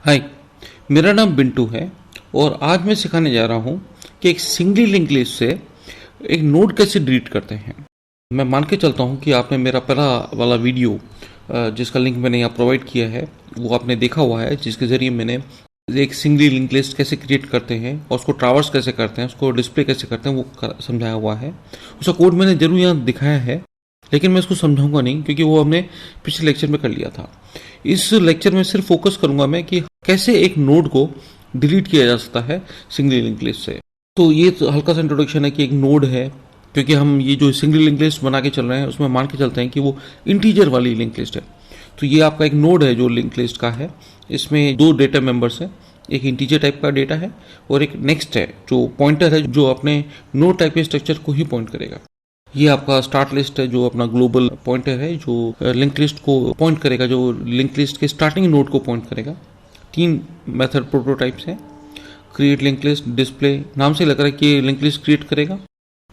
हाय, मेरा नाम बिंटू है और आज मैं सिखाने जा रहा हूँ कि एक सिंगली लिंक लिस्ट से एक नोड कैसे डिलीट करते हैं। मैं मान के चलता हूँ कि आपने मेरा पहला वाला वीडियो जिसका लिंक मैंने यहाँ प्रोवाइड किया है वो आपने देखा हुआ है, जिसके ज़रिए मैंने एक सिंगली लिंक लिस्ट कैसे क्रिएट करते हैं और उसको ट्रावर्स कैसे करते हैं, उसको डिस्प्ले कैसे करते हैं वो समझाया हुआ है। उसका कोड मैंने जरूर यहाँ दिखाया है, लेकिन मैं इसको समझाऊंगा नहीं क्योंकि वो हमने पिछले लेक्चर में कर लिया था। इस लेक्चर में सिर्फ फोकस करूंगा मैं कि कैसे एक नोड को डिलीट किया जा सकता है सिंगली लिंक लिस्ट से। तो ये तो हल्का सा इंट्रोडक्शन है कि एक नोड है, क्योंकि हम ये जो सिंगली लिंक लिस्ट बना के चल रहे हैं उसमें मान के चलते हैं कि वो इंटीजर वाली लिंक लिस्ट है। तो ये आपका एक नोड है जो लिंक लिस्ट का है। इसमें दो डेटा मेंबर्स हैं, एक इंटीजर टाइप का डेटा है और एक नेक्स्ट है जो पॉइंटर है, जो अपने नोड टाइप के स्ट्रक्चर को ही पॉइंट करेगा। ये आपका स्टार्ट लिस्ट है जो अपना ग्लोबल पॉइंटर है, जो लिंक लिस्ट को पॉइंट करेगा, जो लिंक लिस्ट के स्टार्टिंग नोड को पॉइंट करेगा। तीन मेथड प्रोटोटाइप्स हैं, क्रिएट लिंक लिस्ट, डिस्प्ले, नाम से लग रहा है कि लिंक लिस्ट क्रिएट करेगा,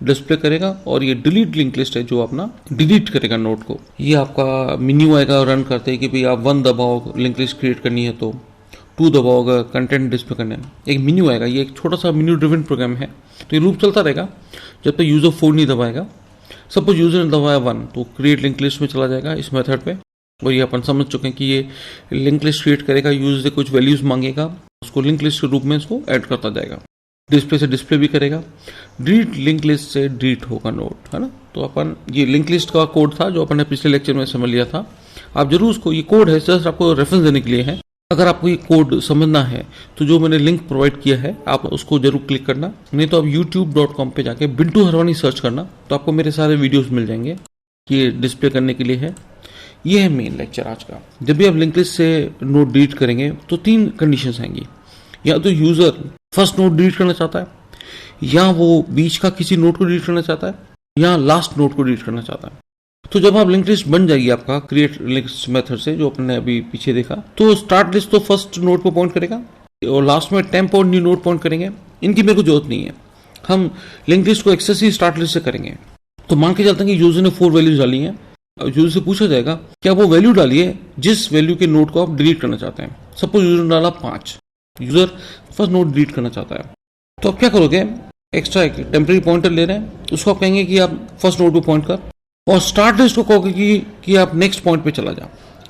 डिस्प्ले करेगा, और ये डिलीट लिंक लिस्ट है जो अपना डिलीट करेगा नोड को। ये आपका मेन्यू आएगा रन करते हैं कि भाई आप 1 दबाओ लिंक लिस्ट क्रिएट करनी है, तो 2 दबाओगे कंटेंट डिस्प्ले करना है, एक मेन्यू आएगा। ये एक छोटा सा मेन्यू ड्रिवन प्रोग्राम है, तो ये लूप चलता रहेगा जब तक यूजर 4 नहीं दबाएगा। सपोज यूजर ने दबाया 1 तो क्रिएट लिंक लिस्ट में चला जाएगा इस मेथड पे, और ये अपन समझ चुके हैं कि ये लिंक लिस्ट क्रिएट करेगा, यूजर से कुछ वैल्यूज मांगेगा, उसको लिंक लिस्ट के रूप में इसको ऐड करता जाएगा। डिस्प्ले से डिस्प्ले भी करेगा, डिलीट लिंक लिस्ट से डिलीट होगा नोड, है ना। तो अपन ये लिंक लिस्ट का कोड था जो अपन ने पिछले लेक्चर में समझ लिया था। आप जरूर उसको, ये कोड है जस्ट आपको रेफरेंस देने के लिए है। अगर आपको ये कोड समझना है तो जो मैंने लिंक प्रोवाइड किया है आप उसको जरूर क्लिक करना, नहीं तो आप youtube.com पे जाके बिंटू हरवानी सर्च करना तो आपको मेरे सारे वीडियोस मिल जाएंगे। ये डिस्प्ले करने के लिए है। ये है मेन लेक्चर आज का। जब भी आप लिंक लिस्ट से नोड डिलीट करेंगे तो 3 कंडीशंस आएंगी। या तो यूजर फर्स्ट नोड डिलीट करना चाहता है, या वो बीच का किसी नोड को डिलीट करना चाहता है, या लास्ट नोड को डिलीट करना चाहता है। तो जब आप लिंक लिस्ट बन जाएगी आपका क्रिएट लिस्ट मेथड से, जो अपने अभी पीछे देखा, तो स्टार्ट लिस्ट तो फर्स्ट नोड पे पॉइंट करेगा और लास्ट में टेम्प और न्यू नोड पॉइंट करेंगे। इनकी मेरे को जरूरत नहीं है, हम लिंक लिस्ट को एक्सेस ही स्टार्ट लिस्ट से करेंगे। तो मान के चलते हैं कि यूजर ने 4 वैल्यूज डाली हैं। यूजर से पूछा जाएगा क्या वो वैल्यू डाली है जिस वैल्यू के नोड को आप डिलीट करना चाहते हैं। सपोज यूजर ने डाला 5, यूजर फर्स्ट नोड डिलीट करना चाहता है, तो आप क्या करोगे, एक्स्ट्रा एक टेम्परेरी पॉइंटर ले रहे हैं, उसको आप कहेंगे कि आप फर्स्ट नोड पे पॉइंट कर, और स्टार्ट लिस्ट को कहोगे कि आप नेक्स्ट पॉइंट पे चला जा।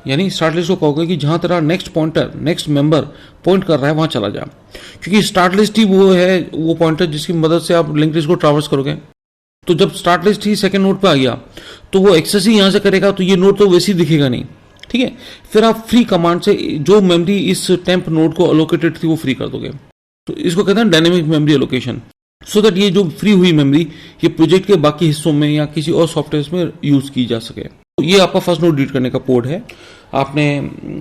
यानी स्टार्ट लिस्ट को कहोगे कि जहां तेरा next pointer, next member point कर रहा है वहां चला जा, क्योंकि स्टार्ट लिस्ट ही वो है, वो पॉइंटर जिसकी मदद से आप लिंक लिस्ट को ट्रावर्स करोगे। तो जब स्टार्ट लिस्ट ही सेकंड नोड पे आ गया तो वो एक्सेस ही यहां से करेगा, तो ये नोड तो वैसे ही दिखेगा नहीं, ठीक है। फिर आप फ्री कमांड से जो मेमोरी इस टेम्प नोड को अलोकेटेड थी वो फ्री कर दोगे। तो इसको कहते हैं dynamic memory allocation, so that ये जो फ्री हुई मेमोरी ये प्रोजेक्ट के बाकी हिस्सों में या किसी और सॉफ्टवेयर में यूज की जा सके। तो ये आपका फर्स्ट नोड डिलीट करने का कोड है। आपने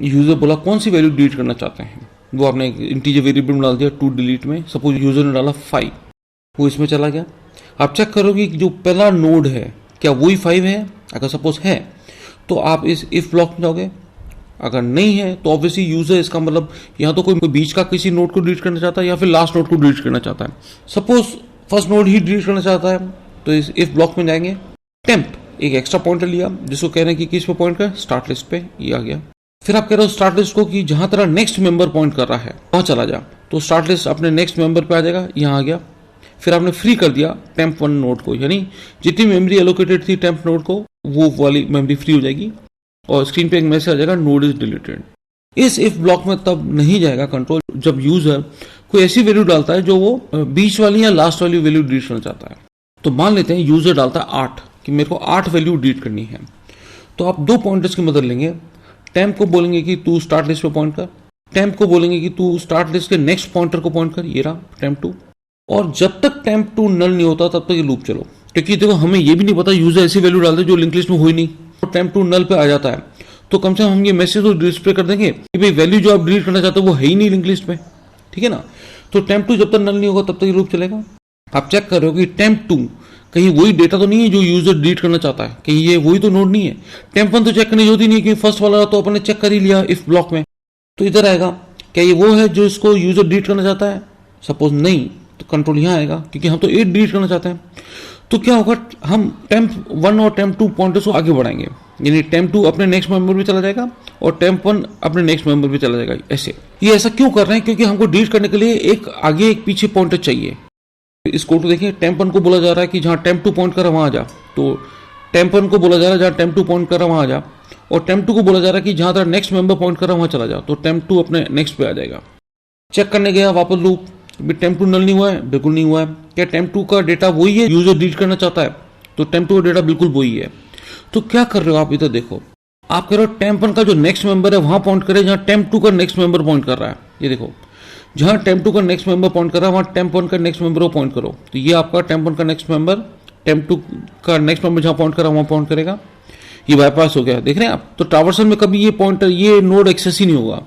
यूजर बोला कौन सी वैल्यू डिलीट करना चाहते हैं, वो आपने इंटीजर वेरिएबल में डाल दिया टू डिलीट में। सपोज यूजर ने डाला 5, वो इसमें चला गया। आप चेक करोगे कि जो पहला नोड है क्या वही 5 है। अगर सपोज है तो आप इस इफ ब्लॉक में जाओगे, अगर नहीं है तो ऑब्वियसली यूजर, इसका मतलब यहाँ तो कोई बीच का किसी नोड को डिलीट करना चाहता है या फिर लास्ट नोड को डिलीट करना चाहता है। सपोज फर्स्ट नोड ही डिलीट करना चाहता है तो इस इफ ब्लॉक में जाएंगे, टेम्प एक एक्स्ट्रा पॉइंटर लिया जिसको कह रहे हैं कि किस पे पॉइंट कर, स्टार्ट लिस्ट पे, ये आ गया। फिर आप कह रहे हो स्टार्ट लिस्ट को कि जहां तेरा नेक्स्ट मेंबर पॉइंट कर रहा है वहां चला जा, तो स्टार्ट लिस्ट अपने नेक्स्ट मेंबर पे आ जाएगा, यहाँ आ गया। फिर आपने फ्री कर दिया टेम्प 1 नोड को, यानी जितनी मेमोरी एलोकेटेड थी टेम्प नोड को वो वाली मेमोरी फ्री हो जाएगी और स्क्रीन पे एक मैसेज आ जाएगा नोड इज डिलीटेड। इस इफ ब्लॉक में तब नहीं जाएगा कंट्रोल जब यूजर कोई ऐसी वैल्यू डालता है जो वो बीच वाली या लास्ट वाली वैल्यू डिलीट करना चाहता है। तो मान लेते हैं यूजर डालता है 8 कि मेरे को 8 वैल्यू डिलीट करनी है, तो आप 2 पॉइंटर्स की मदद लेंगे। टेम्प को बोलेंगे कि तू स्टार्ट लिस्ट पे पॉइंट कर, टेम्प को बोलेंगे कि तू स्टार्ट लिस्ट के नेक्स्ट पॉइंटर को पॉइंट कर, ये रहा टेम्प 2। और जब तक टेम्प 2 नल नहीं होता तब तक ये लूप चलो, क्योंकि देखो हमें ये भी नहीं पता यूजर ऐसी वैल्यू डाल दे जो लिंक लिस्ट में हुई नहीं, तो टेम्प 2 नल पे आ जाता है, तो कम से कम हम ये मैसेज तो डिस्प्ले कर देंगे कि भाई वैल्यू जो आप डिलीट करना चाहते हो वो है ही नहीं लिंक लिस्ट में, ठीक है ना। तो टेम्प 2 जब तक नल नहीं होगा तब तक ये लूप चलेगा। आप चेक कर रहे हो कि टेम्प 2 कहीं वही डेटा तो नहीं है जो यूजर डिलीट करना चाहता है, कहीं ये वही तो नोड नहीं है। टेम्प 1 तो चेक करने की होती नहीं है क्योंकि फर्स्ट वाला तो अपने चेक कर ही लिया इफ ब्लॉक में, तो इधर आएगा क्या ये वो है जो इसको यूजर डिलीट करना चाहता है। सपोज नहीं, तो कंट्रोल यहाँ आएगा क्योंकि हम तो 8 डिलीट करना चाहते हैं। तो क्या होगा, हम टेम्प 1 और टेम्प 2 पॉइंटर्स को आगे बढ़ाएंगे। यानी टेम्प 2 अपने नेक्स्ट मेंबर में चला जाएगा और टेम्प 1 अपने नेक्स्ट मेंबर में चला जाएगा। ऐसे ये ऐसा क्यों कर रहे हैं? क्योंकि हमको डिलीट करने के लिए एक आगे एक पीछे पॉइंटर चाहिए। इस कोड को देखिए, टेम्प 1 को बोला जा रहा है कि जहां टेम्प 2 पॉइंट कर रहा है वहां आ जा, तो टेम्प 1 को बोला जा रहा है जहां टेम्प 2 पॉइंट कर रहा है वहां आ जा, और टेम्प 2 को बोला जा रहा है कि जहां तेरा नेक्स्ट मेंबर पॉइंट कर रहा है वहां चला जा, तो टेम्प 2 अपने नेक्स्ट पे आ जाएगा। चेक करने गया वापस लूप, टेम्प 2 नल नहीं हुआ है, बिल्कुल नहीं हुआ है। क्या टेम्प 2 का डेटा वही है यूजर डिलीट करना चाहता है? तो टेम्प 2 का डेटा बिल्कुल वही है। तो क्या कर रहे हो आप? इधर देखो, आप कह रहे हो टेम्प 1 का जो नेक्स्ट मेंबर है वहां पॉइंट करे जहां टेम्प 2 का नेक्स्ट मेंबर पॉइंट कर रहा है। ये देखो, जहां टेम्प 2 का नेक्स्ट मेंबर पॉइंट कर रहा है वहां टेम्प 1 का नेक्स्ट मेंबर को पॉइंट करो। तो ये आपका टेम्प 1 का नेक्स्ट मेंबर, टेम्प 2 का नेक्स्ट मेंबर जहां पॉइंट कर रहा है वहां पॉइंट करेगा। ये बाईपास हो गया, देख रहे हैं आप। तो ट्रावर्सल में कभी ये पॉइंटर, ये नोड एक्सेस ही नहीं होगा।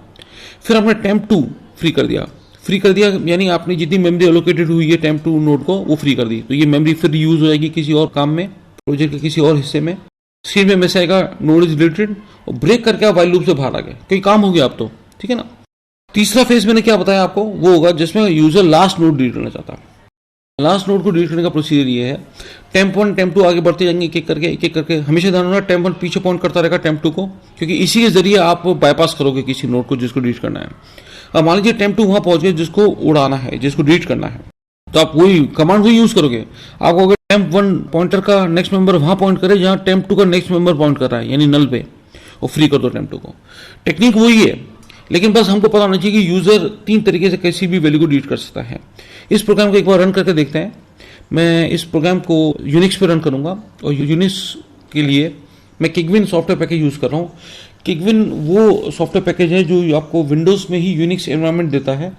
फिर आपने टेम्प 2 फ्री कर दिया। फ्री कर दिया यानी आपने जितनी मेमोरी एलोकेटेड हुई है टेम्प 2 नोड को वो फ्री कर दी। तो ये मेमोरी फिर यूज हो जाएगी किसी और काम में, प्रोजेक्ट के किसी और हिस्से में। स्क्रीन में मैसेज आएगा नोड इज डिलीटेड, और ब्रेक करके आप व्हाइल लूप से बाहर आ गए, कोई काम हो गया आप तो, ठीक है ना। तीसरा फेज मैंने क्या बताया आपको, वो होगा जिसमें यूजर लास्ट नोड डिलीट करना चाहता है। लास्ट नोड को डिलीट करने का प्रोसीजर ये है, टेम्प 1 टेम्प 2 आगे बढ़ते जाएंगे एक एक करके। हमेशा ध्यान रखना टेम्प 1 पीछे पॉइंट करता रहेगा टेम्प 2 को, क्योंकि इसी के जरिए आप बाईपास करोगे किसी नोड को जिसको डिलीट करना है। अब मान लीजिए टेम्प 2 वहां पहुंच गए जिसको उड़ाना है, जिसको डिलीट करना है, तो आप वही कमांड वही यूज करोगे। आपको अगर टेम्प 1 पॉइंटर का नेक्स्ट मेंबर वहां पॉइंट करे जहां टेम्प 2 का नेक्स्ट मेंबर पॉइंट कर रहा है, यानी नल पे, और फ्री कर दो टेम्प 2 को। टेक्निक वही है, लेकिन बस हमको पता होना चाहिए कि यूजर 3 तरीके से किसी भी वैल्यू को डिलीट कर सकता है। इस प्रोग्राम को एक बार रन करके देखते हैं। मैं इस प्रोग्राम को यूनिक्स पे रन करूंगा, और यूनिक्स के लिए मैं किगविन सॉफ्टवेयर पैकेज यूज कर रहा हूँ। किगविन वो सॉफ्टवेयर पैकेज है जो आपको विंडोज में ही यूनिक्स एनवायरनमेंट देता है।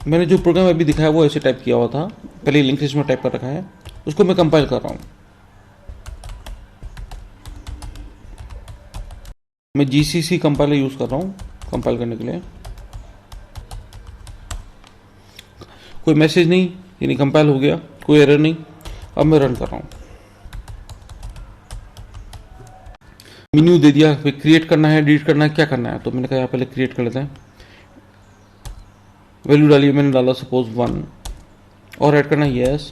मैंने जो प्रोग्राम अभी दिखाया वो ऐसे टाइप किया हुआ था, पहले लिंक लिस्ट में टाइप कर रखा है, उसको मैं कंपाइल कर रहा हूँ। मैं जीसीसी कंपाइलर यूज कर रहा हूँ कंपाइल करने के लिए। कोई मैसेज नहीं, यानी कंपाइल हो गया, कोई एरर नहीं। अब मैं रन कर रहा हूँ। मेन्यू दे दिया, फिर क्रिएट करना है, डिलीट करना है, क्या करना है, तो मैंने कहा यहाँ पहले क्रिएट कर लेते हैं। वैल्यू डालिए, मैंने डाला सपोज 1, और ऐड करना यस।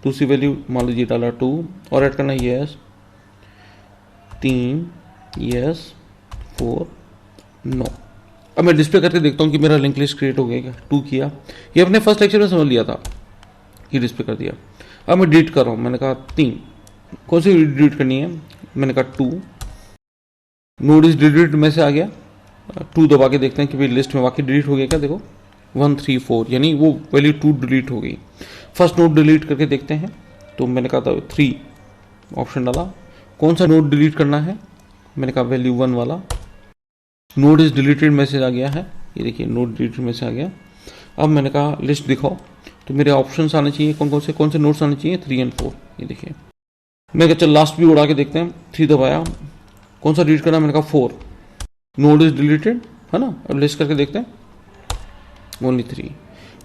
दूसरी वैल्यू मान लीजिए डाला 2, और ऐड करना यस 3, यस 4, नो। अब मैं डिस्प्ले करके देखता हूँ कि मेरा लिंक लिस्ट क्रिएट हो गया क्या। 2 किया, ये अपने फर्स्ट लेक्चर में समझ लिया था, ये डिस्प्ले कर दिया। अब मैं डिलीट कर रहा हूँ, मैंने कहा 3, कौन सी डिलीट करनी है, मैंने कहा 2। नोड इज डिलीट में से आ गया, 2 दबा के देखते हैं कि भाई लिस्ट में वाकई डिलीट हो गया क्या। देखो 1 3 4, यानी वो वैल्यू 2 डिलीट हो गई। फर्स्ट नोड डिलीट करके देखते हैं, तो मैंने कहा था 3 ऑप्शन डाला, कौन सा नोड डिलीट करना है, मैंने कहा वैल्यू 1 वाला। नोड इज डिलीटेड मैसेज आ गया है, ये देखिए नोड डिलीटेड मैसेज आ गया। अब मैंने कहा लिस्ट दिखाओ, तो मेरे ऑप्शंस आने चाहिए, कौन से नोट्स आने चाहिए, 3 और 4, ये देखिए। मैं कहा चल लास्ट भी उड़ा के देखते हैं, 3 दबाया, कौन सा डिलीट करना, मैंने कहा 4, नोड इज डिलीटेड है ना। अब लिस्ट करके देखते हैं, ओनली 3,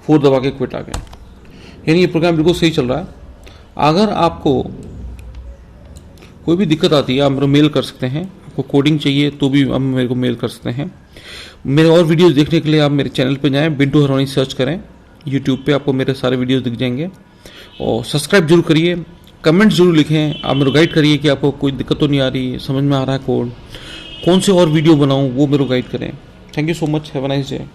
4 दबा के क्विट आ गया। यानी ये प्रोग्राम बिल्कुल सही चल रहा है। अगर आपको कोई भी दिक्कत आती है आप मेरे मेल कर सकते हैं, आपको कोडिंग चाहिए तो भी आप मेरे को मेल कर सकते हैं। मेरे और वीडियोस देखने के लिए आप मेरे चैनल पे जाएं, बिंटू हरवानी सर्च करें यूट्यूब पे, आपको मेरे सारे वीडियोस दिख जाएंगे। और सब्सक्राइब जरूर करिए, कमेंट्स जरूर लिखें, आप मेरे को गाइड करिए कि आपको कोई दिक्कत तो नहीं आ रही, समझ में आ रहा है कोड, कौन से और वीडियो बनाऊँ वो मेरे को गाइड करें। Thank you so much, have a nice day.